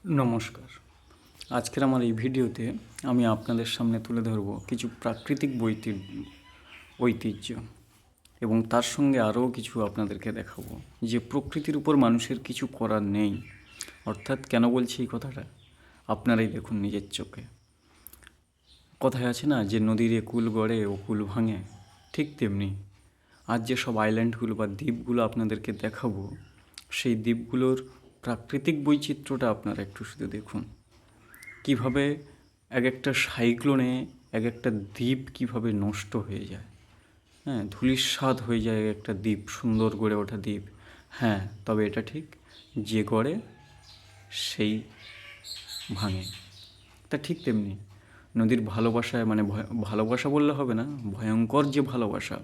নমস্কার। আজকের আমার এই ভিডিওতে আমি আপনাদের সামনে তুলে ধরব কিছু প্রাকৃতিক ঐতিহ্য এবং তার সঙ্গে আরও কিছু আপনাদেরকে দেখাবো যে প্রকৃতির উপর মানুষের কিছু করার নেই। অর্থাৎ কেন বলছি এই কথাটা আপনারাই দেখুন নিজের চোখে। কথায় আছে না যে নদীর একুল গড়ে ওকুল ভাঙে, ঠিক তেমনি আজ যে সব আইল্যান্ডগুলো বা দ্বীপগুলো আপনাদেরকে দেখাবো সেই দ্বীপগুলোর প্রাকৃতিক বৈচিত্র্যটা আপনারা একটু শুধু দেখুন। কিভাবে এক একটা সাইক্লোনে এক একটা দ্বীপ কিভাবে নষ্ট হয়ে যায়, হ্যাঁ, ধূলিসাৎ হয়ে যায় একটা দ্বীপ, সুন্দর গড়ে ওঠা দ্বীপ। হ্যাঁ, তবে এটা ঠিক, যে গড়ে সেই ভাঙে। তা ঠিক তেমনি নদীর ভালোবাসায় মানে ভালোবাসা বললে হবে না, ভয়ঙ্কর যে ভালোবাসা,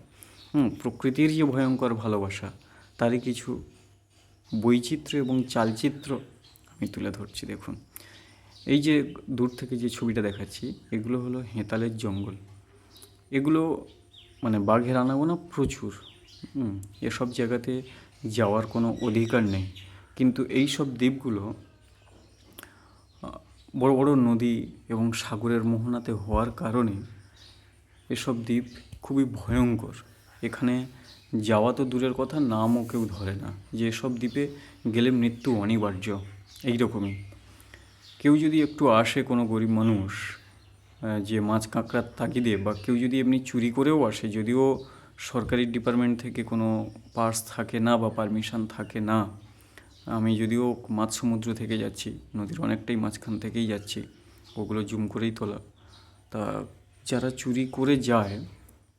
প্রকৃতির যে ভয়ঙ্কর ভালোবাসা, তারই কিছু বৈচিত্র্য এবং চালচিত্র আমি তুলে ধরছি। দেখুন, এই যে দূর থেকে যে ছবিটা দেখাচ্ছি এগুলো হলো হেঁতালের জঙ্গল। এগুলো মানে বাঘের আনাগোনা প্রচুর। এসব জায়গাতে যাওয়ার কোনো অধিকার নেই, কিন্তু এই সব দ্বীপগুলো বড় বড় নদী এবং সাগরের মোহনাতে হওয়ার কারণে এসব দ্বীপ খুবই ভয়ঙ্কর। এখানে যাওয়া তো দূরের কথা, নামও কেউ ধরে না, যে এসব দ্বীপে গেলে মৃত্যু অনিবার্য। এইরকমই কেউ যদি একটু আসে, কোনো গরিব মানুষ যে মাছ কাঁকড়ার তাগিদে, বা কেউ যদি এমনি চুরি করেও আসে, যদিও সরকারি ডিপার্টমেন্ট থেকে কোনো পাস থাকে না বা পারমিশন থাকে না, আমি যদিও মাঝ সমুদ্র থেকে যাচ্ছি, নদীর অনেকটাই মাঝখান থেকেই যাচ্ছি, ওগুলো জুম করেই তোলা। তা যারা চুরি করে যায়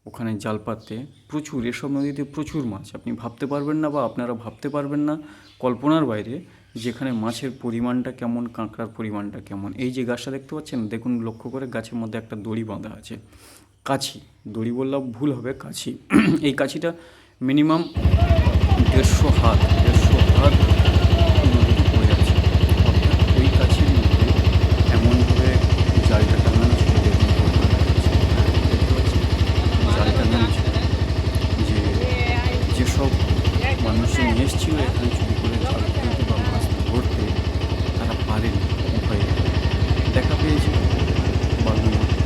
ওখানে জাল পাততে, প্রচুর এসব নদীতে প্রচুর মাছ, আপনি ভাবতে পারবেন না বা আপনারা ভাবতে পারবেন না, কল্পনার বাইরে যেখানে মাছের পরিমাণটা কেমন, কাঁকড়ার পরিমাণটা কেমন। এই যে গাছটা দেখতে পাচ্ছেন, দেখুন লক্ষ্য করে, গাছের মধ্যে একটা দড়ি বাঁধা আছে, কাছি, দড়ি বললাম ভুল হবে, কাছি। এই কাছিটা মিনিমাম 150 হাত নদীতে পড়ে আছে। অর্থাৎ ওই কাছির মধ্যে এমনভাবে জালটা টাঙানো ছিল, দেখতে পাচ্ছি জালটা টাঙানো ছিল, যে যেসব মানুষজন এসেছিল এখানে চুরি করে জাল ফেলতে বা মাছ ধরতে, তারা পারেনি, ভয়ে দেখা পেয়েছে বাঘমশাইকে।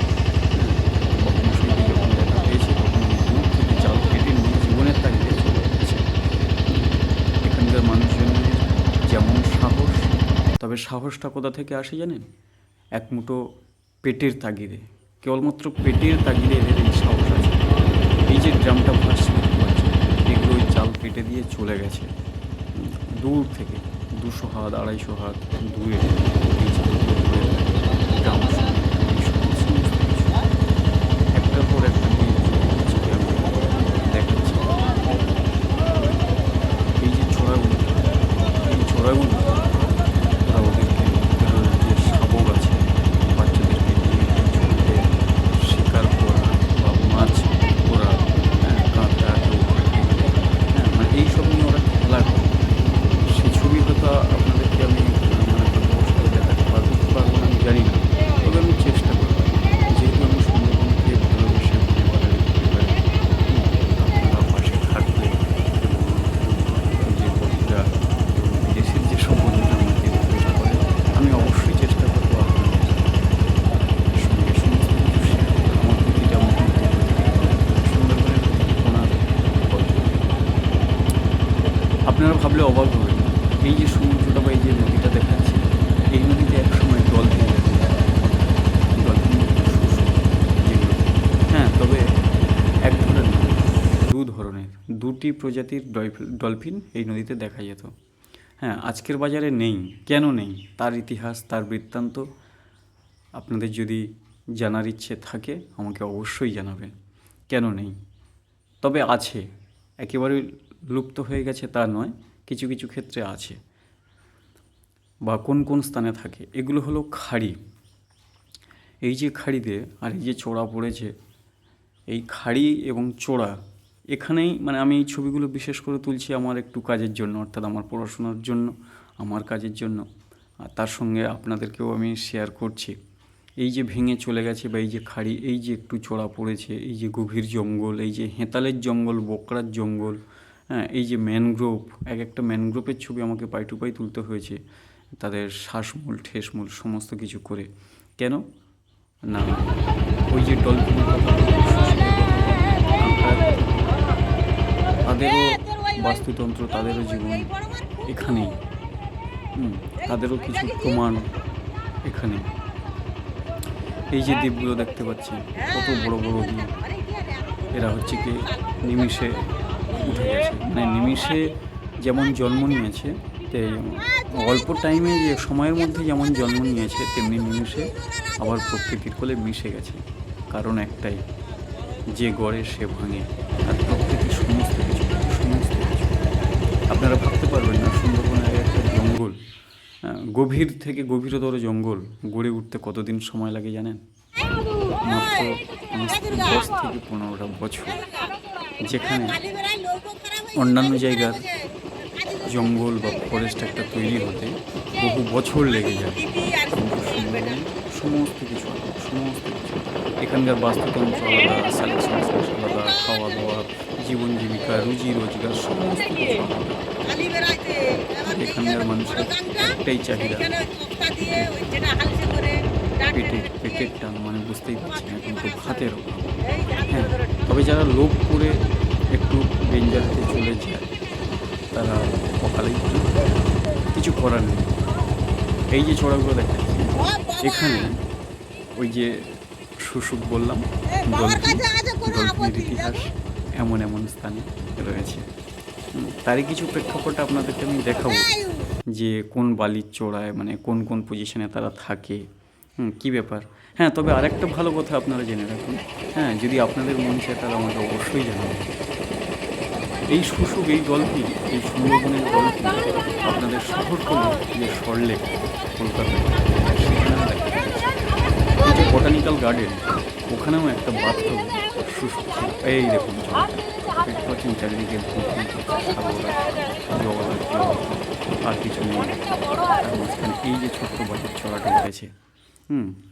যখন দেখা পেয়েছে তখন দূর থেকে জাল কেটে নিয়ে জীবনের তাগিদে চলে যাচ্ছে। এখানকার মানুষজনের যেমন সাহস, তবে সাহসটা কোথা থেকে আসে জানেন? এক মুঠো পেটের তাগিদে, কেবলমাত্র পেটের তাগিদে এদের এই সাহস আছে। এই যে ড্রামটা ভাসছে দেখতে পাচ্ছেন, এগুলো ওই জাল কেটে দিয়ে চলে গেছে দূর থেকে, 200 হাত 250 হাত দূরে এই জালগুলো ধরে ড্রাম একটার পর একটা দিয়ে দেখাচ্ছে। এই যে ছোড়াগুলো, এই ছোড়াগুলো ওরা ওদেরকে, ওদের যে শাবক আছে, বাচ্চাদেরকে নিয়ে জমিতে শিকার করা বা মাছ ধরা, কাঁকড়া, মানে এইসব নিয়ে ওরা খেলা করে। সেই ছবি হয়তো আপনাদেরকে আমি মানে অবস্থায় দেখাতে পারবো কি পারবো না আমি জানি না, তবে আমি চেষ্টা করব, যেহেতু আমি সুন্দরবনকে ভালোবেসে পরিবারের আপনারা পাশে থাকলে, এবং যে বন্ধুরা বিদেশের যেসব বন্ধুরা আমাকে উপভোগ করে, আমি অবশ্যই চেষ্টা করবো আপনাদের সঙ্গে সমস্ত কিছু শেয়ার করা, আমার প্রতিটা মুহূর্ত, সুন্দরবনের ওনার গল্প। আপনারা ভাবলে অবাক হবেন, এই যে সমুদ্রটা বা এই যে নদীটা দেখাচ্ছে, এই নদীতে একসময় ডলফিন দেখা যায়। ডলফিন যেগুলো, হ্যাঁ, তবে এক ধরনের না, দু ধরনের, দুটি প্রজাতির ডলফিন এই নদীতে দেখা যেত। হ্যাঁ, আজকের বাজারে নেই। কেন নেই তার ইতিহাস, তার বৃত্তান্ত আপনাদের যদি জানার ইচ্ছে থাকে আমাকে অবশ্যই জানাবেন কেন নেই। তবে আছে, একেবারে লুপ্ত হয়ে গেছে তা নয়, কিছু কিছু ক্ষেত্রে আছে। বা কোন কোন স্থানে থাকে, এগুলো হলো খাড়ি। এই যে খাড়িতে আর এই যে চোরা পড়েছে, এই খাড়ি এবং চোরা এখানেই, মানে আমি এই ছবিগুলো বিশেষ করে তুলছি আমার একটু কাজের জন্য, অর্থাৎ আমার পড়াশোনার জন্য, আমার কাজের জন্য, আর তার সঙ্গে আপনাদেরকেও আমি শেয়ার করছি। এই যে ভেঙে চলে গেছে বা এই যে খাড়ি, এই যে একটু চোরা পড়েছে, এই যে গভীর জঙ্গল, এই যে হেঁতালের জঙ্গল, বকরার জঙ্গল, হ্যাঁ, এই যে ম্যানগ্রোভ, এক একটা ম্যানগ্রোভের ছবি আমাকে পাই টু পাই তুলতে হয়েছে, তাদের শ্বাসমূল ঠেসমূল সমস্ত কিছু করে। কেন না, ওই যে ডলফিনের কথা বললাম, শুশুকের কথা বললাম, কাঁকড়ার কথা বললাম, তাদেরও বাস্তুতন্ত্র, তাদেরও জীবন এখানেই। তাদেরও কিছু প্রমাণ এখানে। এই যে দ্বীপগুলো দেখতে পাচ্ছেন, কত বড় বড় দ্বীপ, এরা হচ্ছে কি নিমিষে উঠে গেছে, মানে নিমিষে যেমন জন্ম নিয়েছে, অল্প টাইমে যে সময়ের মধ্যে যেমন জন্ম নিয়েছে, তেমনি নিমিষে আবার প্রকৃতির কোলে মিশে গেছে। কারণ একটাই, যে গড়ে সে ভাঙে। আর প্রকৃতির সমস্ত কিছু আপনারা ভাবতে পারবেন না, সুন্দরবনের একটা জঙ্গল, গভীর থেকে গভীরতর জঙ্গল গড়ে উঠতে কতদিন সময় লাগে জানেন? মাত্র 10 থেকে 15টা বছর। যেখানে অন্যান্য জায়গার জঙ্গল বা ফরেস্ট একটা তৈরি হতে বহু বছর লেগে যায়, কিন্তু সুন্দরবনে সমস্ত কিছু এখানকার বাস্তুতন্ত্র আলাদা, সিলেকশন আলাদা, খাওয়া দাওয়া, জীবন জীবিকা, রুজি রোজগার সমস্ত কিছু আলাদা। এখানকার মানুষের একটাই চাহিদা, পেটের টান, মানে বুঝতেই পারছেন এখন তো ভাতের অভাব। হ্যাঁ, তবে যারা লোভ করে একটু ডেঞ্জারেতে চলে যায়, তারা অকালেই কিছু করার নেই। এই যে চড়াগুলো দেখাচ্ছি, এখানে ওই যে শুশুক বললাম, ডলফিনের ইতিহাস এমন স্থানে রয়েছে। তারই কিছু প্রেক্ষাপট আপনাদেরকে আমি দেখাবো, যে কোন বালির চড়ায়, মানে কোন পজিশনে তারা থাকে, কী ব্যাপার। হ্যাঁ, তবে আরেকটা ভালো কথা আপনারা জেনে রাখুন, হ্যাঁ, যদি আপনাদের মন চায় তাহলে আমাকে অবশ্যই জানাবেন। এই শুশুক, এই ডলফিন, এই সুন্দরবনের ডলফিন আপনাদের শহরতলি যে সরলেক কলকাতায়, সেখানেও দেখা যাচ্ছে। এই যে বোটানিক্যাল গার্ডেন, ওখানেও একটা বাথটবে শুশুক ছিল। এই দেখুন দেখতে পাচ্ছেন চারিদিকে সাগর জগৎ আর কিছু নেই। তার মাঝখানে এই যে ছোট্ট বালির চড়াটা উঠেছে,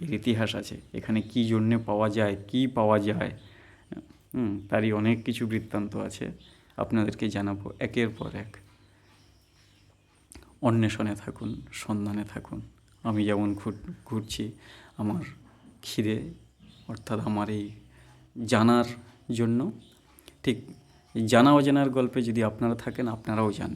এর ইতিহাস আছে। এখানে কী জন্যে পাওয়া যায়, কী পাওয়া যায়, তারই অনেক কিছু বৃত্তান্ত আছে, আপনাদেরকে জানাবো একের পর এক। অন্বেষণে থাকুন, সন্ধানে থাকুন। আমি যেমন ঘুরছি, আমার খিদে, অর্থাৎ আমার এই জানার জন্য, ঠিক জানা অজানার গল্পে যদি আপনারা থাকেন, আপনারাও জান।